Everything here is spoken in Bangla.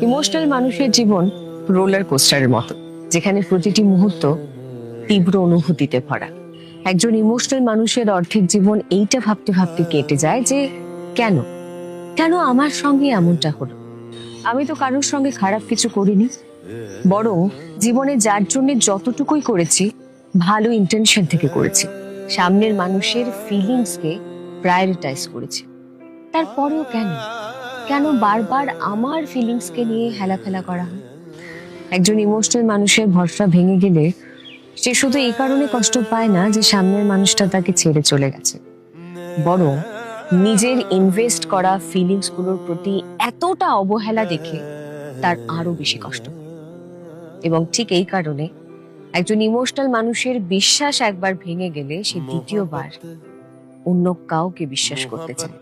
ইমোশনাল মানুষের জীবন রোলার কোস্টারের মতো, যেখানে প্রতিটি মুহূর্ত তীব্র অনুভূতিতে ভরা। একজন ইমোশনাল মানুষের অর্ধেক জীবন এইটা ভাবতে ভাবতে কেটে যায় যে কেন কেন আমার সঙ্গে এমনটা হলো। আমি তো কারোর সঙ্গে খারাপ কিছু করিনি, বরং জীবনে যার জন্য যতটুকুই করেছি ভালো ইন্টেনশন থেকে করেছি, সামনের মানুষের ফিলিংসকে প্রায়োরিটাইজ করেছি। তারপরেও কেন কেন বারবার আমার ফিলিংসকে নিয়ে হেলাফেলা করা হয়? একজন ইমোশনাল মানুষের ভরসা ভেঙে গেলে সে শুধু এই কারণে কষ্ট পায় না যে সামনের মানুষটা তাকে ছেড়ে চলে গেছে, বরং নিজের ইনভেস্ট করা ফিলিংস গুলোর প্রতি এতটা অবহেলা দেখে তার আরো বেশি কষ্ট হয়। এবং ঠিক এই কারণে একজন ইমোশনাল মানুষের বিশ্বাস একবার ভেঙে গেলে সে দ্বিতীয়বার অন্য কাউকে বিশ্বাস করতে চায়।